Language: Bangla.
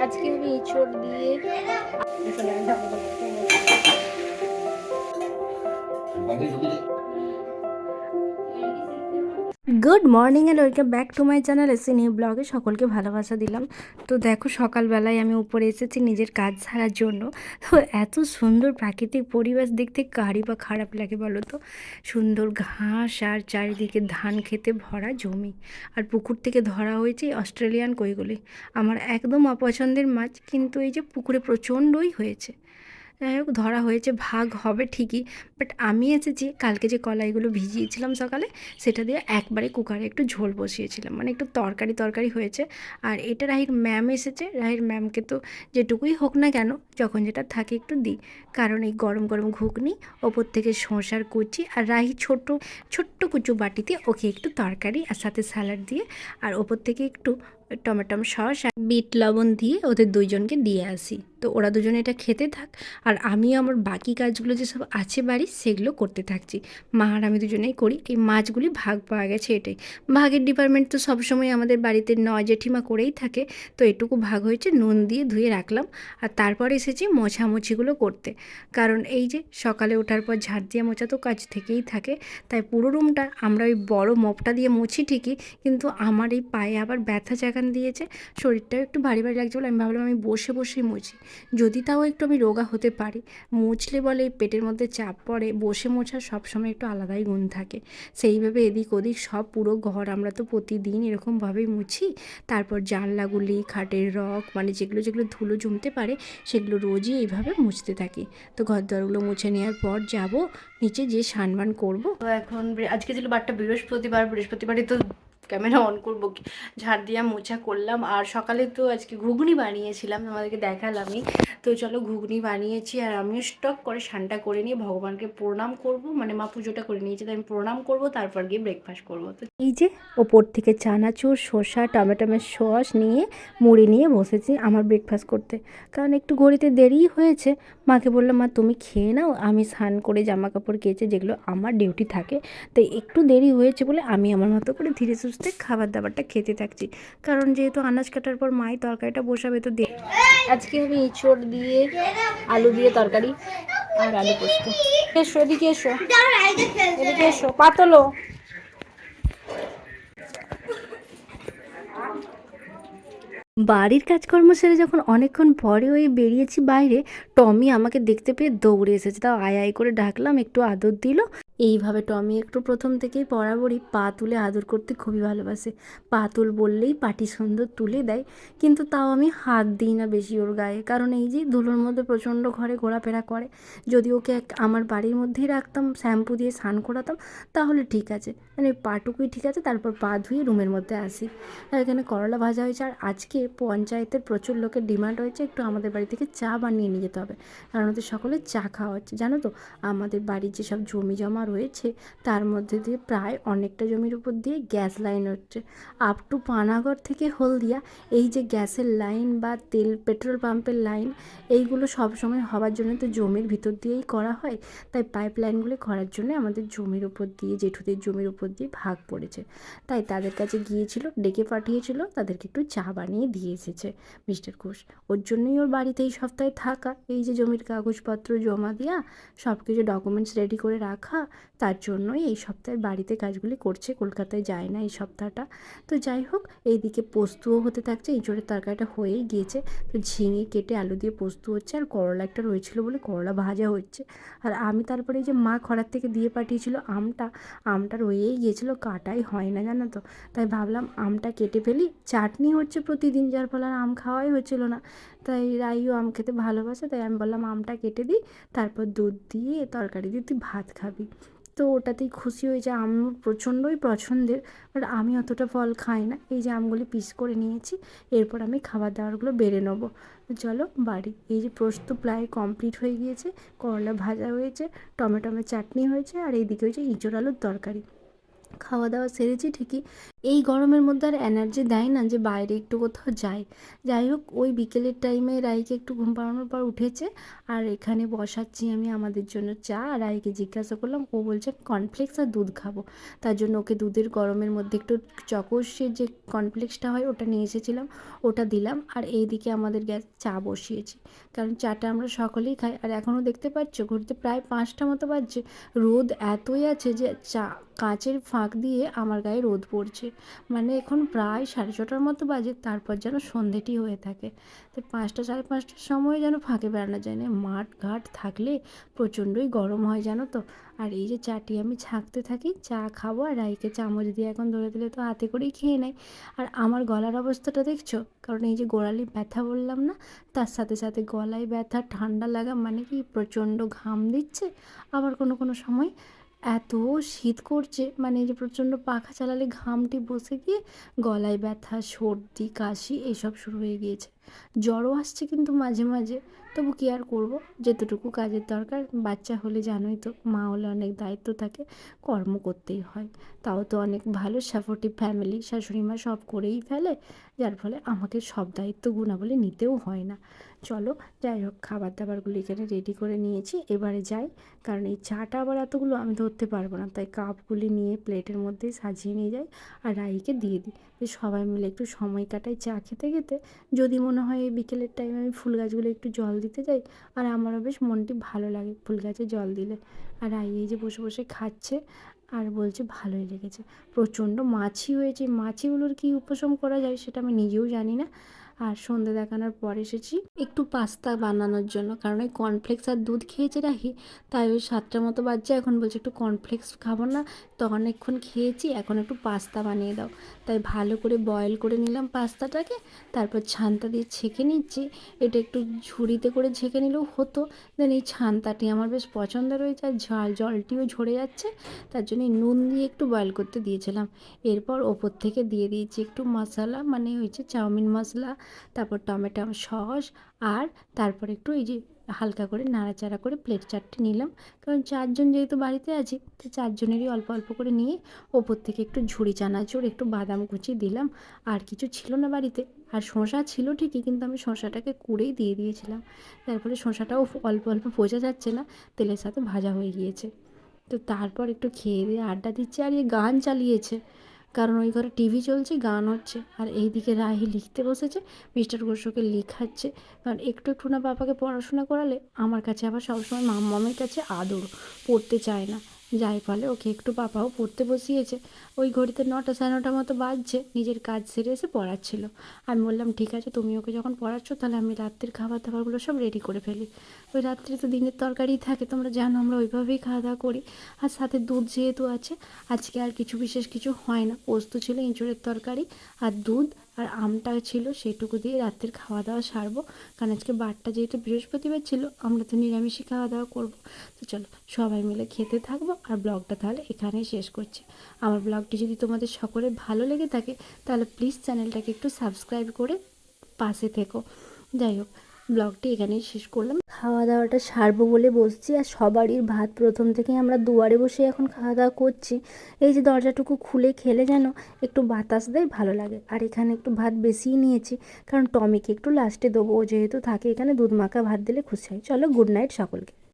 আজকে আমি ইঁচড় দিয়ে good morning and welcome back to my channel এসে নিউ ব্লগে সকলকে ভালোবাসা দিলাম। তো দেখো সকালবেলায় আমি উপরে এসেছি নিজের কাজ ছাড়ার জন্য। তো এত সুন্দর প্রাকৃতিক পরিবেশ দেখতে কারই বা খারাপ লাগে বলো তো। সুন্দর ঘাস আর চারিদিকে ধান খেতে ভরা জমি, আর পুকুর থেকে ধরা হয়েছে অস্ট্রেলিয়ান কইগুলি। আমার একদম অপছন্দের মাছ, কিন্তু এই যে পুকুরে প্রচণ্ডই হয়েছে। যাই হোক, ধরা হয়েছে, ভাগ হবে ঠিকই। বাট আমি এসেছি কালকে যে কলাইগুলো ভিজিয়েছিলাম সকালে, সেটা দিয়ে একবারে কুকারে একটু ঝোল বসিয়েছিলাম, মানে একটু তরকারি তরকারি হয়েছে। আর এটা রাহির ম্যাম এসেছে, রাহির ম্যামকে তো যেটুকুই হোক না কেন যখন যেটা থাকে একটু দিই। কারণ এই গরম গরম ঘুগনি, ওপর থেকে শসার কুচি, আর রাহি ছোট্ট ছোট্ট কুচু বাটিতে ওকে একটু তরকারি আর সাথে স্যালাড দিয়ে, আর ওপর থেকে একটু টমেটো সস আর বিট লবণ দিয়ে ওদের দুইজনকে দিয়ে আসি। তো ওরা দুজনে এটা খেতে থাক, আর আমিও আমার বাকি কাজগুলো যেসব আছে বাড়ির সেগুলো করতে থাকছি। মা আর আমি দুজনেই করি। এই মাছগুলি ভাগ পাওয়া গেছে, এটাই ভাগের ডিপার্টমেন্ট। তো সবসময় আমাদের বাড়িতে জেঠিমা করেই থাকে। তো এটুকু ভাগ হয়েছে, নুন দিয়ে ধুয়ে রাখলাম। আর তারপর এসেছি মোছামুছিগুলো করতে, কারণ এই যে সকালে ওঠার পর ঝাড় দিয়ে মোছা তো কাজ থেকেই থাকে। তাই পুরো রুমটা আমরা ওই বড় মপটা দিয়ে মুছি ঠিকই, কিন্তু আমার এই পায়ে আবার ব্যথা জাগান দিয়েছে, শরীরটাও একটু ভারী ভারী লাগছে বলে আমি ভাবলাম আমি বসে বসেই মুছি, যদি তাও একটু আমি রোগা হতে পারি। মুছলে বলে পেটের মধ্যে চাপ পড়ে, বসে মোছার সবসময় একটু আলাদাই গুণ থাকে। সেইভাবে এদিক ওদিক সব পুরো ঘর আমরা তো প্রতিদিন এরকমভাবেই মুছি। তারপর জানলাগুলি, খাটের রগ, মানে যেগুলো যেগুলো ধুলো জমতে পারে সেগুলো রোজই এইভাবে মুছতে থাকি। তো ঘর দরগুলো মুছে নেওয়ার পর যাব নিচে, যে স্নান করবো। তো এখন আজকে ছিল বারটা বৃহস্পতিবার, বৃহস্পতিবারই তো ক্যামেরা অন করবো কি, ঝাড় দিয়া মোছা করলাম। আর সকালে তো আজকে ঘুগনি বানিয়েছিলাম, আমাদেরকে দেখালামই। তো চলো ঘুগনি বানিয়েছি, আর আমিও স্টক করে স্নানটা করে নিয়ে ভগবানকে প্রণাম করব, মানে মা পুজোটা করে নিয়েছি, তাই আমি প্রণাম করব, তারপর গিয়ে ব্রেকফাস্ট করব। তো এই যে ওপর থেকে চানাচুর, শসা, টমেটোমের সস নিয়ে মুড়ি নিয়ে বসেছি আমার ব্রেকফাস্ট করতে। কারণ একটু ঘড়িতে দেরিই হয়েছে। মাকে বললাম, মা তুমি খেয়ে নাও, আমি স্নান করে জামা কাপড় কেচে যেগুলো আমার ডিউটি থাকে, তাই একটু দেরি হয়েছে বলে আমি আমার মতো করে ধীরে সুস্থে খাবার দাবারটা খেতে থাকছি। কারণ যেহেতু আনাজ কাটার পর মাই তরকারিটা বসাবে, তো আজকে আমি ইঁচড় দিয়ে আলু দিয়ে তরকারি আর আলু পোস্ত। এসো এদিকে, এসো এদিকে, এসো পাতলো। বাড়ির কাজকর্ম সেরে যখন অনেকক্ষণ পরে ওই বেরিয়েছি বাইরে, টমি আমাকে দেখতে পেয়ে দৌড়ে এসেছে। তাও আয় আয় করে ডাকলাম, একটু আদর দিল। এইভাবে টমি একটু প্রথম থেকেই বরাবরই পা তুলে আদর করতে খুবই ভালোবাসে। পা তুল বললেই পাটি সুন্দর তুলে দেয়, কিন্তু তাও আমি হাত দিই না বেশি ওর গায়ে, কারণ এই যে ধুলোর মধ্যে প্রচণ্ড ঘরে ঘোরাফেরা করে। যদি ওকে আমার বাড়ির মধ্যেই রাখতাম, শ্যাম্পু দিয়ে স্নান করাতাম, তাহলে ঠিক আছে, মানে পাটুকুই ঠিক আছে, তারপর পা ধুয়ে রুমের মধ্যে আসি। আর এখানে করলা ভাজা হয়েছে। আর আজকে পঞ্চায়েতের প্রচুর লোকের ডিমান্ড হয়েছে একটু আমাদের বাড়ি থেকে চা বানিয়ে নিয়ে যেতে হবে, কারণ ওদের সকলে চা খাওয়া হচ্ছে। জানো তো, আমাদের বাড়ির যেসব জমি জমা রয়েছে তার মধ্যে দিয়ে প্রায় অনেকটা জমির উপর দিয়ে গ্যাস লাইন হচ্ছে, আপ টু পানাগড় থেকে হলদিয়া। এই যে গ্যাসের লাইন বা পেট্রোল পাম্পের লাইন, এইগুলো সবসময় হওয়ার জন্য তো জমির ভিতর দিয়েই করা হয়। তাই পাইপ লাইনগুলি করার জন্য আমাদের জমির উপর দিয়ে, জেঠুদের জমির উপর দিয়ে ভাগ পড়েছে। তাই তাদের কাছে গিয়েছিল, ডেকে পাঠিয়েছিল, তাদেরকে একটু চা বানিয়ে দিয়ে এসেছে মিস্টার ঘোষ। ওর জন্যই ওর বাড়িতে এই সপ্তাহে থাকা, এই যে জমির কাগজপত্র জমা দেওয়া, সব কিছু ডকুমেন্টস রেডি করে রাখা, তার জন্যই এই সপ্তাহে বাড়িতে কাজগুলি করছে, কলকাতায় যায় না এই সপ্তাহটা। তো যাই হোক, এইদিকে পোস্তও হতে থাকছে, এঁচোড়ের তরকারিটা হয়েই গিয়েছে। তো ঝিঙে কেটে আলু দিয়ে পোস্ত হচ্ছে, আর করলা একটা রয়েছিল বলে করলা ভাজা হচ্ছে। আর আমি তারপরে এই যে মা খরার থেকে দিয়ে পাঠিয়েছিল আমটা রয়েই গিয়েছিলো, কাটাই হয় না জানো তো। তাই ভাবলাম আমটা কেটে ফেলি, চাটনি হচ্ছে প্রতিদিন, যার ফলে আর আম খাওয়াই হচ্ছিল না। তাই রাইও আম খেতে ভালোবাসে, তাই আমি বললাম আমটা কেটে দিই, তারপর দুধ দিয়ে তরকারি দিয়ে তুই ভাত খাবি। তো ওটাতেই খুশি হয়েছে। আম প্রচণ্ডই পছন্দের, বাট আমি অতটা ফল খাই না। এই যে আমগুলি পিস করে নিয়েছি, এরপর আমি খাবার দাবারগুলো বেড়ে নেবো। চলো বাড়ি। এই যে পোস্ত প্রায় কমপ্লিট হয়ে গিয়েছে, করলা ভাজা হয়েছে, টমেটোমের চাটনি হয়েছে, আর এইদিকে হয়েছে ইঁচড় আলুর তরকারি। খাওয়া দাওয়া সেরেছি ঠিকই, এই গরমের মধ্যে আর এনার্জি দেয় না যে বাইরে একটু কোথাও যাই। যাই হোক, ওই বিকেলের টাইমে রাইকে একটু ঘুম পাড়ানোর পর উঠেছে, আর এখানে বসাচ্ছি আমি আমাদের জন্য চা। আর রাইকে জিজ্ঞাসা করলাম, ও বলছে কর্নফ্লেক্স আর দুধ খাবো। তার জন্য ওকে দুধের গরমের মধ্যে একটু চকোসের যে কর্নফ্লেক্সটা হয় ওটা নিয়ে এসেছিলাম, ওটা দিলাম। আর এইদিকে আমাদের গ্যাস চা বসিয়েছি, কারণ চাটা আমরা সকলেই খাই। আর এখনও দেখতে পাচ্ছ ঘুরতে প্রায় 5টা মতো বাজছে, রোদ এতই আছে যে কাঁচের ফাঁক দিয়ে আমার গায়ে রোদ পড়ছে। মানে এখন প্রায় 6:30টার মতো বাজে, তারপর যেন সন্ধেটি হয়ে থাকে। তো 5টা 5:30টার সময় যেন ফাঁকে বেড়ানো যায় না, মাঠ ঘাট থাকলে প্রচণ্ডই গরম হয় জানো তো। আর এই যে চাটি আমি ছাঁকতে থাকি, চা খাবো, আর রাইকে চামচ দিয়ে এখন ধরে দিলে তো হাতে করেই খেয়ে নেয়। আর আমার গলার অবস্থাটা দেখছো, কারণ এই যে গোড়ালি ব্যথা বললাম না, তার সাথে সাথে গলায় ব্যথা, ঠান্ডা লাগা, মানে কি প্রচণ্ড ঘাম দিচ্ছে। আবার কোনো কোনো সময় এত শীত করছে, মানে এই যে প্রচণ্ড পাখা চালালে ঘামটি বসে গিয়ে গলায় ব্যথা, সর্দি, কাশি এইসব শুরু হয়ে গিয়েছে। জ্বরও আসছে কিন্তু মাঝে মাঝে। তবু কী আর করবো, যেতটুকু কাজের দরকার, বাচ্চা হলে জানোই তো, মা হলে অনেক দায়িত্ব থাকে, কর্ম করতেই হয়। তাও তো অনেক ভালো সাপোর্টিভ ফ্যামিলি, শাশুড়ি মা সব করেই ফেলে, যার ফলে আমাকে সব দায়িত্ব গুণাবলী নিতেও হয় না। চলো, যাই হোক, খাবার দাবারগুলো এখানে রেডি করে নিয়েছি, এবারে যাই। কারণ এই চাটা আবার এতগুলো আমি ধরতে পারবো না, তাই কাপগুলি নিয়ে প্লেটের মধ্যে সাজিয়ে নিয়ে যাই আর রাইকে দিয়ে দিই, যে সবাই মিলে একটু সময় কাটাই চা খেতে খেতে। যদি মনে হয় এই বিকেলের টাইমে আমি ফুল গাছগুলো একটু জল দিতে যাই, আর আমারও বেশ মনটি ভালো লাগে ফুল গাছে জল দিলে। আর রাই এই যে বসে বসে খাচ্ছে আর বলছে ভালোই লেগেছে। প্রচণ্ড মাছি হয়েছে, মাছিগুলোর কী উপশম করা যায় সেটা আমি নিজেও জানি না। আর সন্ধে দেখানোর পর এসেছি একটু পাস্তা বানানোর জন্য, কারণ ওই কর্নফ্লেক্স আর দুধ খেয়েছে রাখি, তাই ওই 7টার মতো বাজছে, এখন বলছে একটু কর্নফ্লেক্স খাবো না তো, অনেকক্ষণ খেয়েছি, এখন একটু পাস্তা বানিয়ে দাও। তাই ভালো করে বয়েল করে নিলাম পাস্তাটাকে, তারপর ছানটা দিয়ে ছেঁকে নিচ্ছি। এটা একটু ঝুড়িতে করে ছেঁকে নিলেও হতো, দেন এই ছানটাটি আমার বেশ পছন্দের হয়েছে, আর জলটিও ঝরে যাচ্ছে, তার জন্য নুন দিয়ে একটু বয়েল করতে দিয়েছিলাম। এরপর ওপর থেকে দিয়ে দিয়েছি একটু মশলা, মানে হয়েছে চাউমিন মশলা, তারপর টমেটো সস, আর তারপর একটু এই যে হালকা করে নাড়াচাড়া করে প্লেট 4টে নিলাম, কারণ 4জন যেহেতু বাড়িতে আছি, তো 4জনেরই অল্প অল্প করে নিয়ে ওপর থেকে একটু ঝুড়ি চানাচুর, একটু বাদাম কুচি দিলাম। আর কিছু ছিল না বাড়িতে, আর শসা ছিল ঠিকই, কিন্তু আমি শসাটাকে কুড়েই দিয়ে দিয়েছিলাম, তারপরে শসাটাও অল্প অল্প বোঝা যাচ্ছে না, তেলের সাথে ভাজা হয়ে গিয়েছে। তো তারপর একটু খেয়ে দিয়ে আড্ডা দিচ্ছে, আর এই গান চালিয়েছে, কারণ ওই ঘরে টিভি চলছে, গান হচ্ছে। আর এইদিকে রাহি লিখতে বসেছে, মিস্টার ঘোষকে লিখাচ্ছে, কারণ একটু একটু না বাবাকে পড়াশোনা করালে আমার কাছে আবার সবসময় মামের কাছে আদর, পড়তে চায় না, যাই ফলে ওকে একটু পাপাও পড়তে বসিয়েছে। ওই ঘড়িতে 9টা 9:30 মতো বাজছে, নিজের কাজ সেরে এসে পড়াচ্ছিল। আমি বললাম ঠিক আছে, তুমি ওকে যখন পড়াচ্ছ তাহলে আমি রাত্রির খাবার দাবারগুলো সব রেডি করে ফেলি। ওই রাত্রে তো দিনের তরকারি থাকে, তোমরা জানো আমরা ওইভাবেই খাওয়া দাওয়া করি। আর সাথে দুধ যেহেতু আছে, আজকে আর কিছু বিশেষ কিছু হয় না, পোস্ত ছিল, এঁচোড়ের তরকারি আর দুধ আর আমটা ছিল, সেটুকু দিয়ে রাত্রের খাওয়া দাওয়া সারবো। কারণ আজকে বারটা যেহেতু বৃহস্পতিবার ছিল, আমরা তো নিরামিষই খাওয়া দাওয়া করবো। তো চলো সবাই মিলে খেতে থাকবো, আর ব্লগটা তাহলে এখানেই শেষ করছি। আমার ব্লগটি যদি তোমাদের সকলের ভালো লেগে থাকে, তাহলে প্লিজ চ্যানেলটাকে একটু সাবস্ক্রাইব করে পাশে থেকো। যাই হোক, ব্লগটি এখানেই শেষ করলাম। খাওয়া দাওয়াটা সারবো বলে বসছি, আর সবারই ভাত প্রথম থেকেই আমরা দুয়ারে বসে এখন খাওয়া দাওয়া করছি। এই যে দরজাটুকু খুলে খেলে যেন একটু বাতাস দেয়, ভালো লাগে। আর এখানে একটু ভাত বেশিই নিয়েছি, কারণ টমিকে একটু লাস্টে দেবো, ও যেহেতু থাকে এখানে, দুধ মাখা ভাত দিলে খুশি হয়। চলো, গুড নাইট সকলকে।